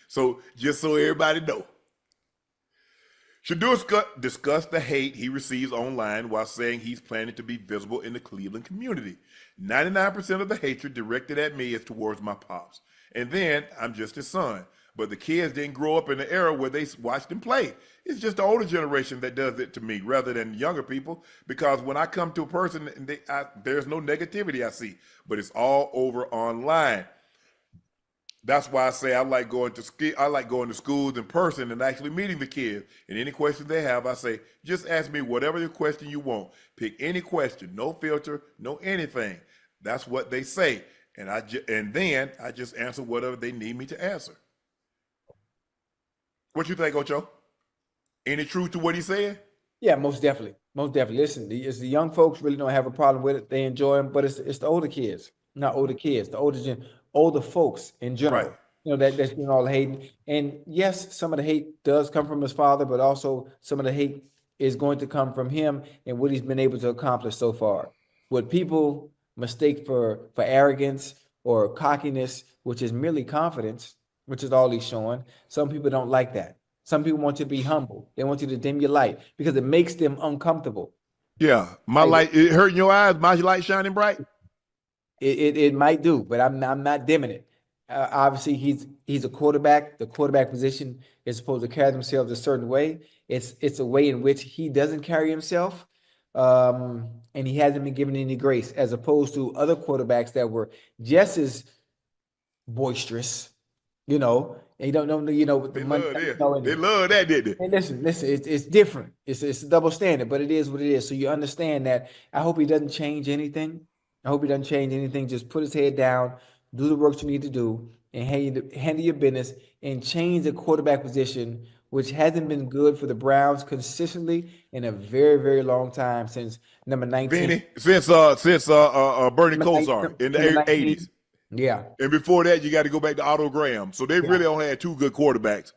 So just so everybody know, Shedeur discussed the hate he receives online while saying he's planning to be visible in the Cleveland community. 99% of the hatred directed at me is towards my pops. And then I'm just his son. But the kids didn't grow up in the era where they watched him play. It's just the older generation that does it to me rather than younger people. Because when I come to a person, there's no negativity I see, but it's all over online. That's why I say I like going to schools in person and actually meeting the kids. And any questions they have, I say, just ask me whatever the question you want. Pick any question, no filter, no anything. That's what they say, and then I just answer whatever they need me to answer. What you think, Ocho? Any truth to what he said? Yeah, most definitely. Most definitely. Listen, the young folks really don't have a problem with it. They enjoy them, but it's the older kids, not older kids, the older folks in general. Right. That's doing all the hating. And yes, some of the hate does come from his father, but also some of the hate is going to come from him and what he's been able to accomplish so far. What people mistake for arrogance or cockiness, which is merely confidence, which is all he's showing. Some people don't like that. Some people want you to be humble. They want you to dim your light because it makes them uncomfortable. Yeah, my light, it hurting your eyes. My light shining bright. It might do, but I'm not dimming it. Obviously, he's a quarterback. The quarterback position is supposed to carry themselves a certain way. It's a way in which he doesn't carry himself, and he hasn't been given any grace, as opposed to other quarterbacks that were just as boisterous. And you don't know, with the They money. love this. They love that, didn't they? And listen, it's different. It's a double standard, but it is what it is. So you understand that. I hope he doesn't change anything. Just put his head down, do the work you need to do, and handle your business and change the quarterback position, which hasn't been good for the Browns consistently in a very, very long time since number 19. Vinny, since Bernie Kosar in the 80s. Yeah. And before that, you got to go back to Otto Graham. So they really only had two good quarterbacks.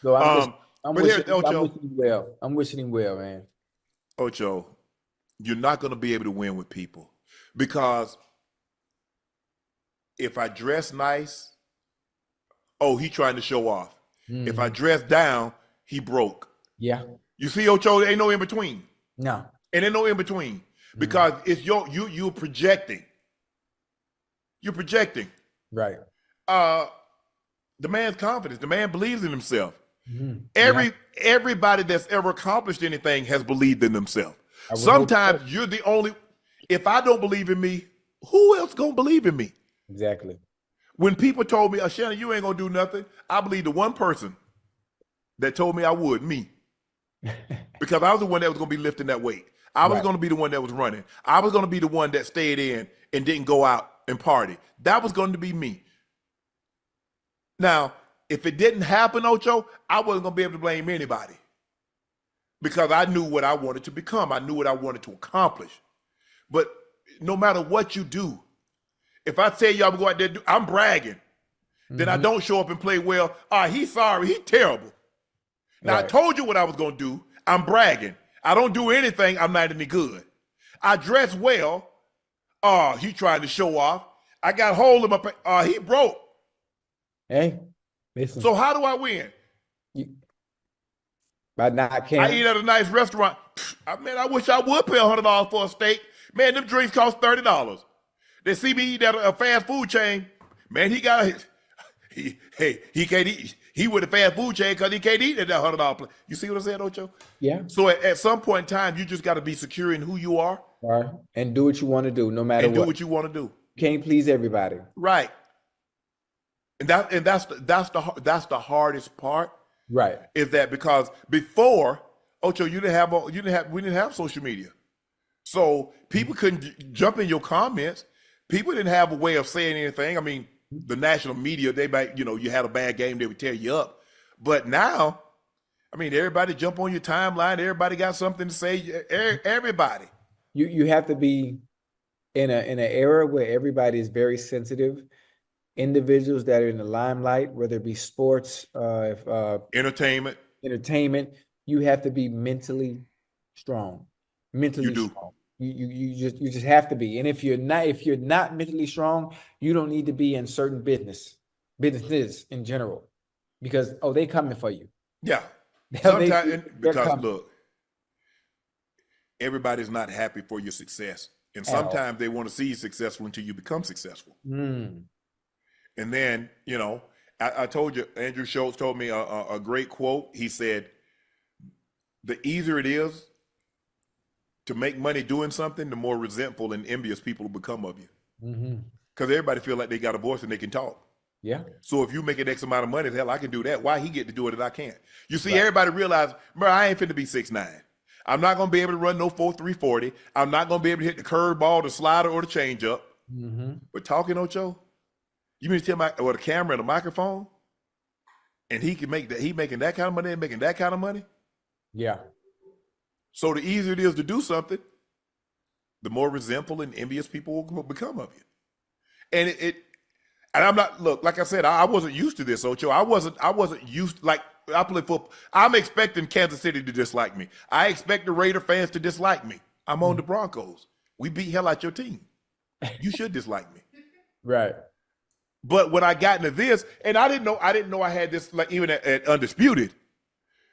So I'm wishing him well. I'm wishing him well, man. Ocho, you're not going to be able to win with people because if I dress nice, he trying to show off. Mm-hmm. If I dress down, he broke. Yeah. You see, Ocho, there ain't no in between. No. And there's no in between because it's you're projecting. You're projecting. Right. The man's confidence. The man believes in himself. Mm-hmm. Everybody that's ever accomplished anything has believed in themselves. Sometimes you're the only. If I don't believe in me, who else gonna believe in me? Exactly. When people told me, Shannon, you ain't gonna do nothing, I believe the one person that told me I would, me. Because I was the one that was gonna be lifting that weight. I was gonna be the one that was running. I was gonna be the one that stayed in and didn't go out and party. That was going to be me. Now, if it didn't happen, Ocho, I wasn't going to be able to blame anybody because I knew what I wanted to become. I knew what I wanted to accomplish. But no matter what you do, if I tell you I'm going to go out there, I'm bragging. Then I don't show up and play well. He's sorry. He's terrible. Now, I told you what I was going to do. I'm bragging. I don't do anything. I'm not any good. I dress well. He trying to show off. I got hold of my. He broke. Hey, listen. So how do I win? By not caring. I eat at a nice restaurant. I wish I would pay $100 for a steak. Man, them drinks cost $30. They see me eat at a fast food chain. Man, he can't eat. He with a fast food chain because he can't eat at that $100 plate. You see what I'm saying, Ocho? Yeah. So at some point in time, you just got to be secure in who you are. Right. And do what you want to do, no matter what. Do what you want to do. You can't please everybody. Right. And that's the hardest part. Right. Is that because before, Ocho, we didn't have social media. So people couldn't jump in your comments. People didn't have a way of saying anything. I mean, the national media, you had a bad game, they would tear you up. But now, I mean, everybody jump on your timeline. Everybody got something to say. Everybody. You have to be in an era where everybody is very sensitive. Individuals that are in the limelight, whether it be sports, entertainment, you have to be mentally strong. Mentally strong. You just have to be. And if you're not mentally strong, you don't need to be in certain business businesses in general, because they coming for you. Yeah. They're Sometimes because coming look, everybody's not happy for your success, and at all. sometimes they want to see you successful until you become successful. Mm. And then I told you, Andrew Schultz told me a great quote. He said, "The easier it is to make money doing something, the more resentful and envious people will become of you." Because everybody feel like they got a voice and they can talk. Yeah. So if you make an X amount of money, hell, I can do that. Why he get to do it and I can't? You see, everybody realize, bro, I ain't finna be 6'9". I'm not gonna be able to run no 4.3 40. I'm not gonna be able to hit the curve ball, the slider, or the changeup. But talking, Ocho, you mean to tell me with a camera and a microphone, and he can make that? He making that kind of money and making that kind of money. Yeah. So the easier it is to do something, the more resentful and envious people will become of you. And and I'm not, look, like I said, I wasn't used to this, Ocho. I wasn't used, like, I play football. I'm expecting Kansas City to dislike me. I expect the Raider fans to dislike me. I'm on the Broncos. We beat hell out your team. You should dislike me. Right. But when I got into this, and I didn't know I had this, like, even at Undisputed,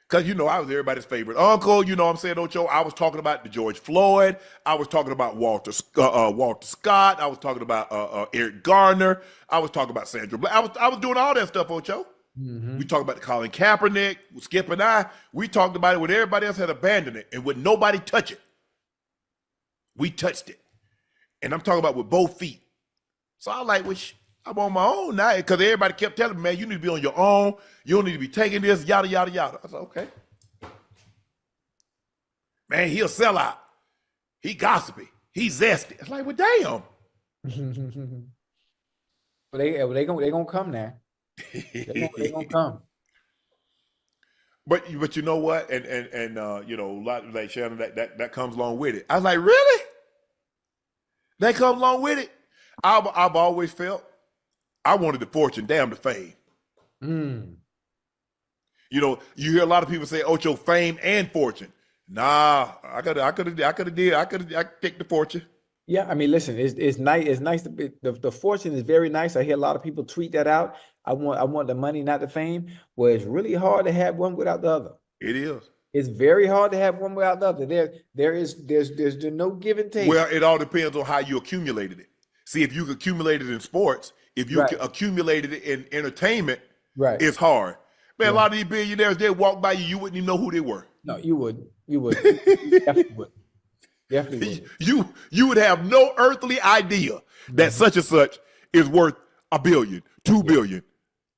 because, I was everybody's favorite uncle. You know what I'm saying, Ocho? I was talking about the George Floyd. I was talking about Walter Scott. I was talking about Eric Garner. I was talking about Sandra Black. I was doing all that stuff, Ocho. We talked about Colin Kaepernick, Skip and I. We talked about it when everybody else had abandoned it and when nobody touched it. We touched it. And I'm talking about with both feet. So I like, I'm on my own now, because everybody kept telling me, man, you need to be on your own. You don't need to be taking this, yada, yada, yada. I said, okay. Man, he'll sell out. He gossipy. He zesty. It's like, well, damn. Well, they gonna come now. They gonna come. But you know what? And a lot like Shannon, that comes along with it. I was like, really? That comes along with it? I've always felt I wanted the fortune, damn the fame. You hear a lot of people say, Ocho, fame and fortune. Nah, I could take the fortune. Yeah, I mean, listen, it's nice. It's nice to be, the fortune is very nice. I hear a lot of people tweet that out. I want the money, not the fame. Well, it's really hard to have one without the other. It is. It's very hard to have one without the other. There's no give and take. Well, it all depends on how you accumulated it. See, if you accumulated in sports, if you accumulated it in entertainment, it's hard. Man, a lot of these billionaires, they walk by you, you wouldn't even know who they were. No, you would. You would. You definitely would. Definitely would. You would have no earthly idea that such and such is worth $1 billion, $2 billion,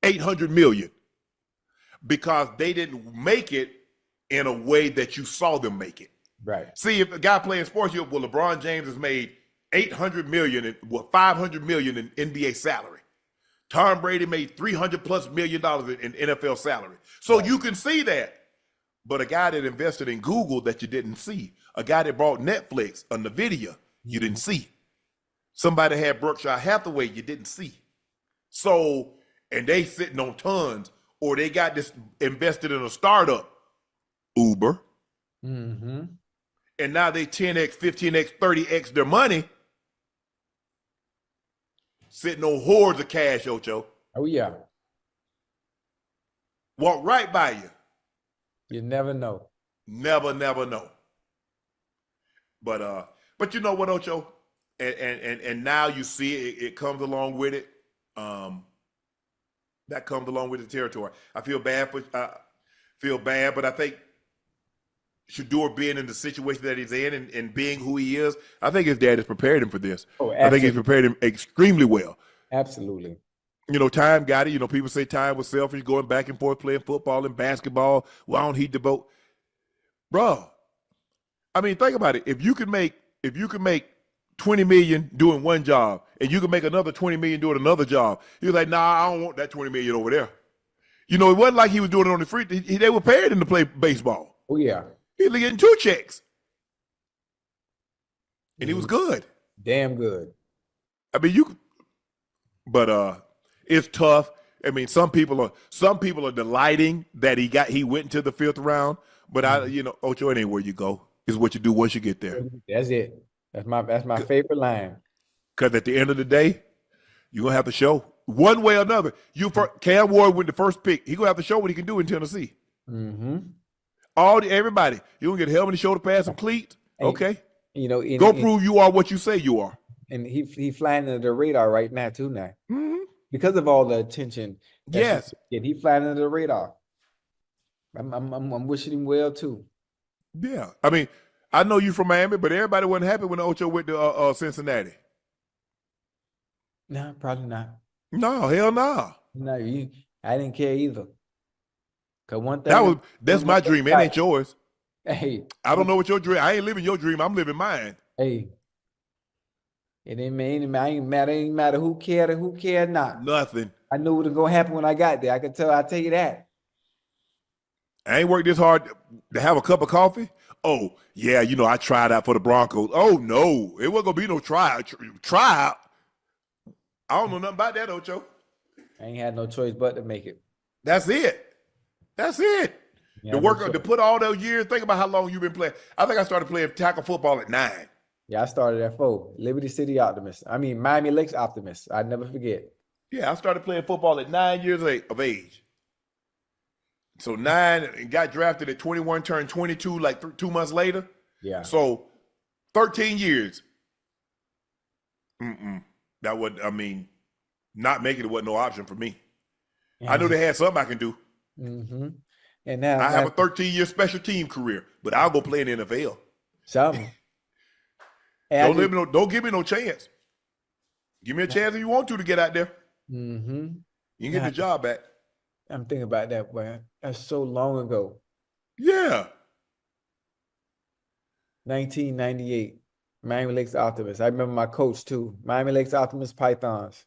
800 million, because they didn't make it in a way that you saw them make it. Right. See, if a guy playing sports, LeBron James has made 800 million and 500 million in NBA salary. Tom Brady made $300+ million in NFL salary. So you can see that. But a guy that invested in Google that you didn't see, a guy that bought Netflix, a NVIDIA, you didn't see. Somebody had Berkshire Hathaway, you didn't see. So, and they sitting on tons, or they got this invested in a startup, Uber. And now they 10x, 15x, 30x their money, sitting on hordes of cash, Ocho. Oh, yeah. Walk right by you. You never know. Never know. But you know what, Ocho? And now you see it comes along with it. That comes along with the territory. I feel bad, but I think Shedeur being in the situation that he's in and being who he is, I think his dad has prepared him for this. Oh, I think he's prepared him extremely well. Absolutely. Time got it. People say time was selfish, going back and forth playing football and basketball. Why don't he devote? Bro, I mean, think about it. If you can make 20 million doing one job and you can make another 20 million doing another job, he was like, nah, I don't want that 20 million over there. It wasn't like he was doing it on the free. They were paying him to play baseball. Oh, yeah. He was getting 2 checks. And he was good. Damn good. I mean, it's tough. I mean, some people are delighting that he went into the 5th round, but Ocho, it ain't where you go. It's what you do once you get there. That's it. That's my favorite line. Because at the end of the day, you're gonna have to show. one way or another. Cam Ward with the first pick. He gonna have to show what he can do in Tennessee. Mm-hmm. Everybody. You gonna get a helmet, shoulder pads, and cleats. Okay. You know, Go prove you are what you say you are. And he flying under the radar right now too Mm-hmm. because of all the attention. Yes. He flying under the radar. I'm wishing him well too. Yeah. I mean, I know you from Miami, but everybody wasn't happy when Ocho went to Cincinnati. No, probably not. No, hell no. No, I didn't care either. Cause one thing that's my dream. It ain't yours. Hey, I don't know what your dream. I ain't living your dream. I'm living mine. Hey, it ain't matter who cared or who cared not. Nothing. I knew what was gonna happen when I got there. I'll tell you that. I ain't worked this hard to have a cup of coffee. Oh, yeah, I tried out for the Broncos. Oh, no, it wasn't going to be no tryout. I don't know nothing about that, Ocho. I ain't had no choice but to make it. That's it. Yeah, to put all those years, think about how long you've been playing. I think I started playing tackle football at 9. Yeah, I started at 4. Liberty City Optimist. I mean, Miami Lakes Optimist. I'd never forget. Yeah, I started playing football at 9 years of age. So 9 and got drafted at 21, turned 22 like 2 months later. Yeah. So 13 years. That would, not making it wasn't no option for me. I knew they had something I can do. Mm-hmm. And now I have a 13-year special team career, but I'll go play in the NFL. Something. Don't give me no chance. Give me a chance if you want to get out there. Mm-hmm. You can get the job back. I'm thinking about that, man. That's so long ago. Yeah. 1998, Miami Lakes Optimist. I remember my coach too. Miami Lakes Optimist Pythons.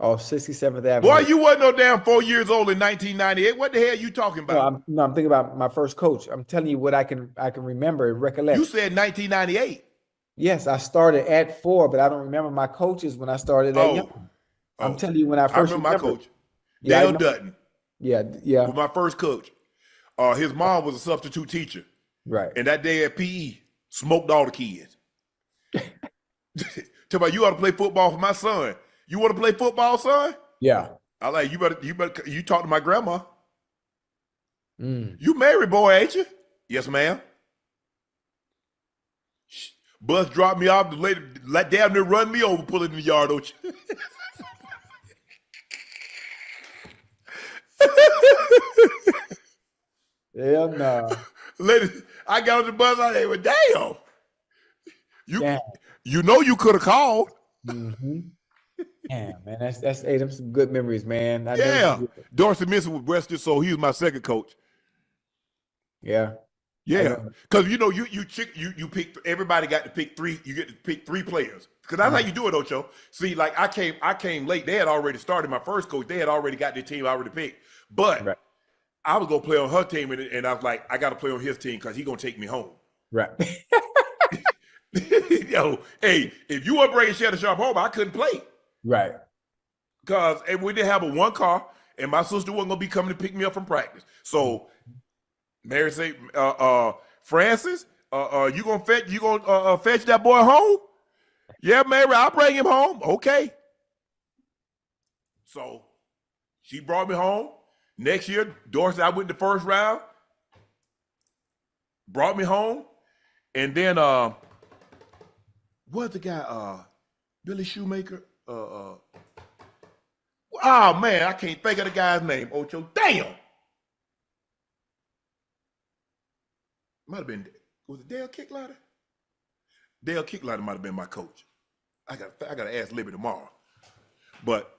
Off 67th Avenue. Boy, you wasn't no damn 4 years old in 1998. What the hell are you talking about? No, I'm thinking about my first coach. I'm telling you what I can remember and recollect. You said 1998. Yes, I started at 4, but I don't remember my coaches when I started that young. I'm telling you when I first remember my coach, Yeah, Dale Dutton. Yeah. Was my first coach. His mom was a substitute teacher. Right. And that day at PE, smoked all the kids. Tell me, you ought to play football for my son. You want to play football, son? Yeah. I like you better you talk to my grandma. Mm. You married, boy, ain't you? Yes, ma'am. Bus dropped me off. The lady damn near run me over, pull it in the yard, don't you? Hell no. Lady, I got on the bus. I went, damn. You know you could have called. Mm-hmm. Yeah, man, that's them some good memories, man. Dorsey Minson was Western, so he was my second coach. Yeah. Because you pick. Everybody got to pick 3. You get to pick 3 players. Because that's how you do it, Ocho. See, like I came late. They had already started. My first coach, they had already got their team already picked. But I was gonna play on her team, and I was like, I got to play on his team because he's gonna take me home. Right. Yo, hey, if you were bringing Sharpe home, I couldn't play. Right. Because we didn't have a 1 car, and my sister wasn't gonna be coming to pick me up from practice. So Mary say, Francis, you gonna fetch that boy home? Yeah, Mary, I'll bring him home. Okay. So she brought me home. Next year, Dorsey, I went the first round. Brought me home. And then what's the guy? Billy Shoemaker? Oh man, I can't think of the guy's name, Ocho. Damn. Might have been, was it Dale Kicklighter? Dale Kicklighter might have been my coach. I gotta ask Libby tomorrow. But